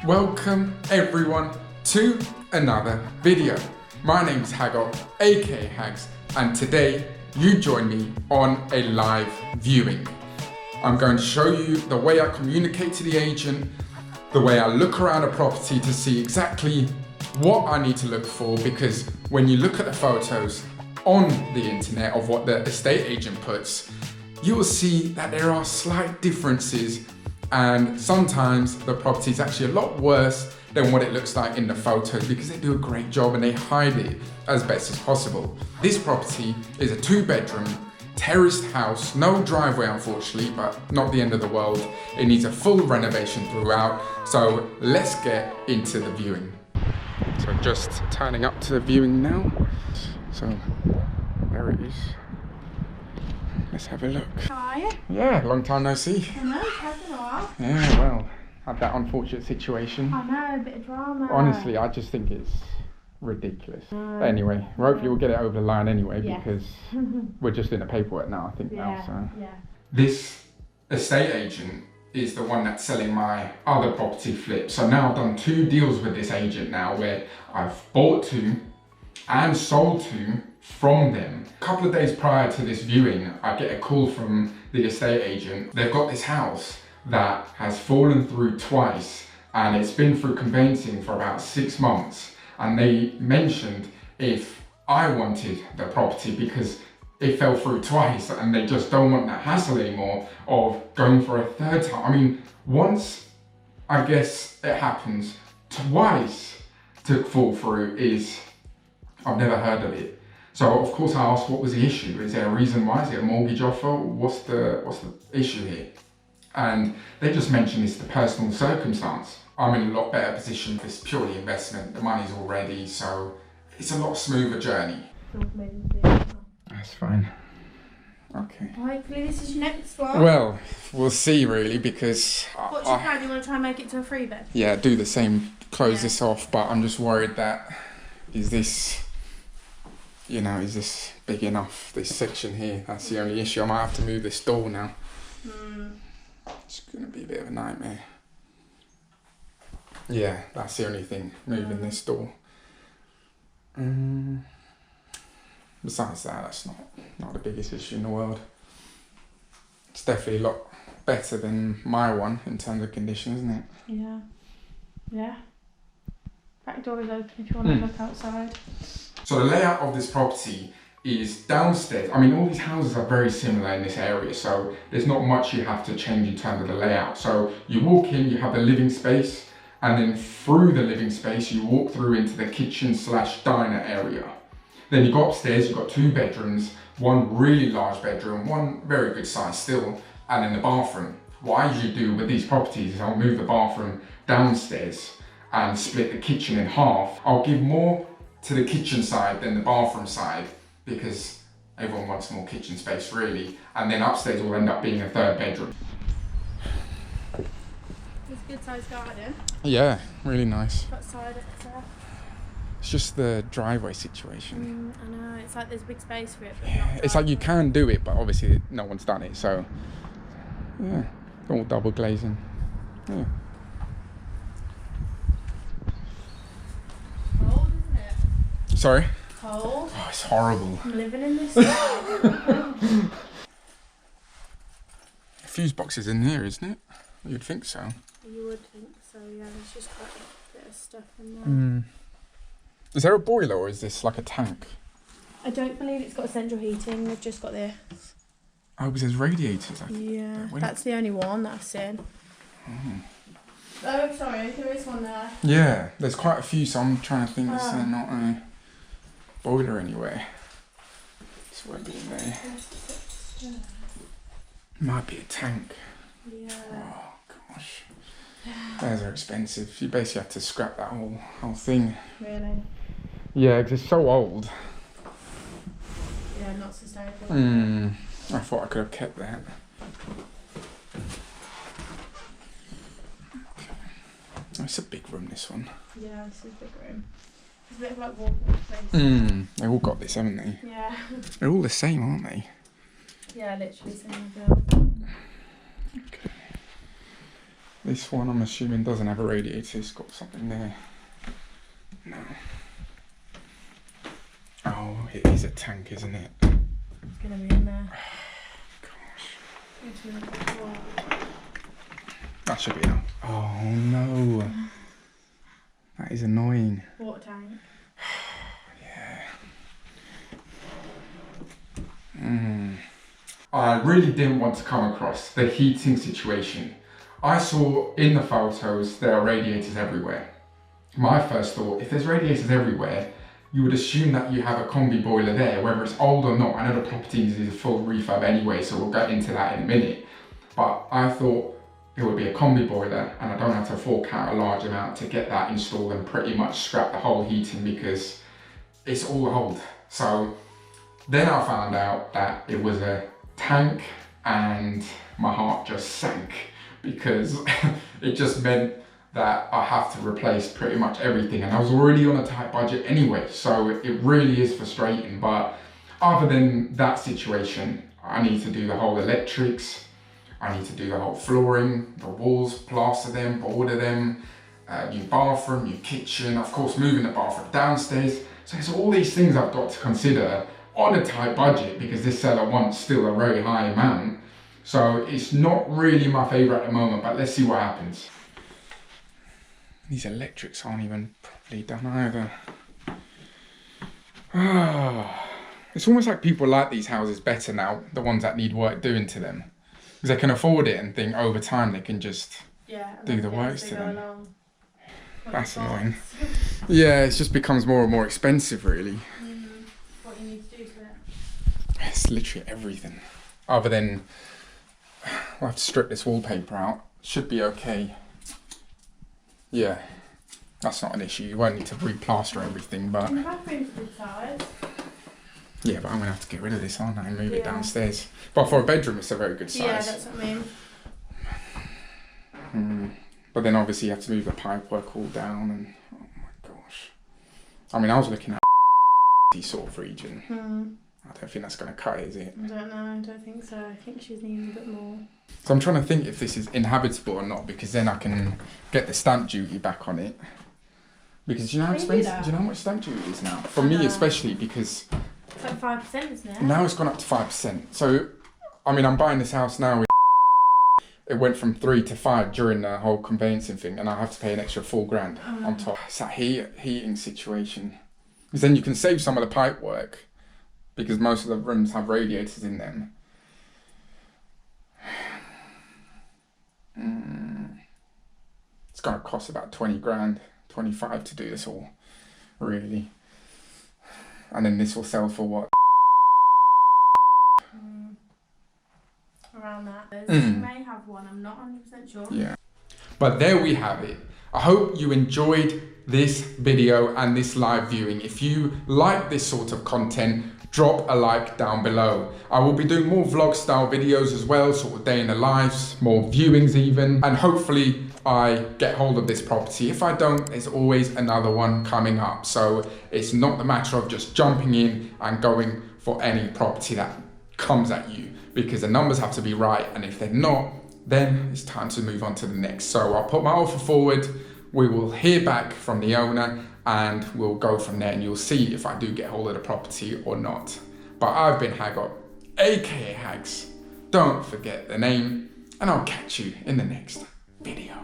Welcome everyone to another video. My name's Haggot, aka Hags, and today you join me on a live viewing. I'm going to show you the way I communicate to the agent, the way I look around a property to see exactly what I need to look for, because when you look at the photos on the internet of what the estate agent puts, you will see that there are slight differences, and sometimes the property is actually a lot worse than what it looks like in the photos because they do a great job and they hide it as best as possible. This property is a 2-bedroom terraced house, no driveway unfortunately, but not the end of the world. It needs a full renovation throughout, so let's get into the viewing. So just turning up to the viewing now. So there it is. Let's have a look. How are you? Yeah, long time no see. I know, it's been a while. Yeah, well, had that unfortunate situation. I know, a bit of drama. Honestly, I just think it's ridiculous. But anyway, hopefully we'll get it over the line anyway, because we're just in the paperwork now, I think now. So this estate agent is the one that's selling my other property flip. So now I've done 2 deals with this agent now where I've bought 2 and sold 2 from them. A couple of days prior to this viewing, I get a call from the estate agent. They've got this house that has fallen through twice and it's been through conveyancing for about 6 months. And they mentioned if I wanted the property because it fell through twice and they just don't want that hassle anymore of going for a 3rd time. I mean, once I guess it happens, twice to fall through is, I've never heard of it. So of course I asked what was the issue? Is there a reason why? Is it a mortgage offer? What's the issue here? And they just mentioned it's the personal circumstance. I'm in a lot better position. It's purely investment. The money's all ready, so it's a lot smoother journey. That's fine. Okay. Hopefully this is your next one. Well, we'll see really, because What's your plan? You want to try and make it to a 3-bed? Yeah, do the same, close this off, but I'm just worried that is this big enough, this section here? That's the only issue. I might have to move this door now. It's gonna be a bit of a nightmare. Yeah, that's the only thing, moving this door. Besides that, that's not the biggest issue in the world. It's definitely a lot better than my one in terms of condition, isn't it? Yeah. Yeah. Back door is open if you want to look outside. So the layout of this property is downstairs. I mean, all these houses are very similar in this area, so there's not much you have to change in terms of the layout. So you walk in, you have the living space, and then through the living space, you walk through into the kitchen/diner area. Then you go upstairs, you've got 2 bedrooms, 1 really large bedroom, 1 very good size still, and then the bathroom. What I usually do with these properties is I'll move the bathroom downstairs and split the kitchen in half. I'll give more to the kitchen side than the bathroom side because everyone wants more kitchen space really. And then upstairs will end up being a 3rd bedroom. It's a good sized garden. Yeah, really nice. Got side extra. It's just the driveway situation. I know, it's like there's a big space for it. But Yeah, it's like you can do it, but obviously no one's done it, so yeah, all double glazing. Yeah. Cold, isn't it? Sorry? Cold. Oh, it's horrible. I'm living in this. Fuse boxes in here, isn't it? You'd think so. You would think so, yeah. There's just quite a bit of stuff in there. Is there a boiler or is this like a tank? I don't believe it's got central heating. They've just got this. Oh, because there's radiators. Yeah, that's the only one that I've seen. Oh, sorry, there is one there. Yeah, there's quite a few, so I'm trying to think is there not a boiler anywhere. This won't be in there. Might be a tank. Yeah. Oh gosh. Those are expensive. You basically have to scrap that whole thing. Really? Yeah, because it's so old. Yeah, not sustainable. I thought I could have kept that. Oh, it's a big room, this one. Yeah, it's a big room. It's a bit of like walking space. They've all got this, haven't they? Yeah. They're all the same, aren't they? Yeah, literally same build. Okay. This one I'm assuming doesn't have a radiator, it's got something there. No. Oh, it is a tank, isn't it? It's gonna be in there. Gosh. That should be enough. Oh no. That is annoying. Water tank. Yeah. I really didn't want to come across the heating situation. I saw in the photos there are radiators everywhere. My first thought, if there's radiators everywhere, you would assume that you have a combi boiler there, whether it's old or not. I know the property is a full refurb anyway, so we'll get into that in a minute. But I thought it would be a combi boiler and I don't have to fork out a large amount to get that installed and pretty much scrap the whole heating because it's all old. So then I found out that it was a tank and my heart just sank because it just meant that I have to replace pretty much everything, and I was already on a tight budget anyway, so it really is frustrating. But other than that situation, I need to do the whole electrics, I need to do the whole flooring, the walls, plaster them, border them, new bathroom, new kitchen, of course moving the bathroom downstairs. So there's all these things I've got to consider on a tight budget because this seller wants still a very high amount. So it's not really my favourite at the moment, but let's see what happens. These electrics aren't even properly done either. It's almost like people like these houses better now, the ones that need work doing to them. Because they can afford it and think over time they can just do the works to them. That's annoying. Yeah, it just becomes more and more expensive really. What you need to do to it? It's literally everything. Other than, I'll have to strip this wallpaper out. Should be okay. Yeah, that's not an issue. You won't need to replaster everything, but... The bathroom's good size. Yeah, but I'm going to have to get rid of this, aren't I, and move it downstairs. But for a bedroom, it's a very good size. Yeah, that's what I mean. But then obviously you have to move the pipework all down, and oh my gosh. I mean, I was looking at sort of region. I don't think that's going to cut it, is it? I don't know, I don't think so. I think she's needing a bit more. So I'm trying to think if this is inhabitable or not, because then I can get the stamp duty back on it. Because do you know how expensive, do you know how much stamp duty is now? For me especially, because... It's like 5%, isn't it? Now it's gone up to 5%. So, I mean, I'm buying this house now. It went from 3 to 5 during the whole conveyancing thing, and I have to pay an extra $4,000 on top. It's that heating situation. Because then you can save some of the pipe work, because most of the rooms have radiators in them. It's going to cost about 20 grand, 25 to do this all, really. And then this will sell for what? Around that. You may have one, I'm not 100% sure. Yeah. But there we have it. I hope you enjoyed this video and this live viewing. If you like this sort of content, drop a like down below. I will be doing more vlog style videos as well, sort of day in the lives, more viewings even, and hopefully I get hold of this property. If I don't, there's always another one coming up. So it's not the matter of just jumping in and going for any property that comes at you, because the numbers have to be right, and if they're not, then it's time to move on to the next. So I'll put my offer forward, we will hear back from the owner, and we'll go from there, and you'll see if I do get hold of the property or not. But I've been Hagop, aka Hags. Don't forget the name, and I'll catch you in the next video.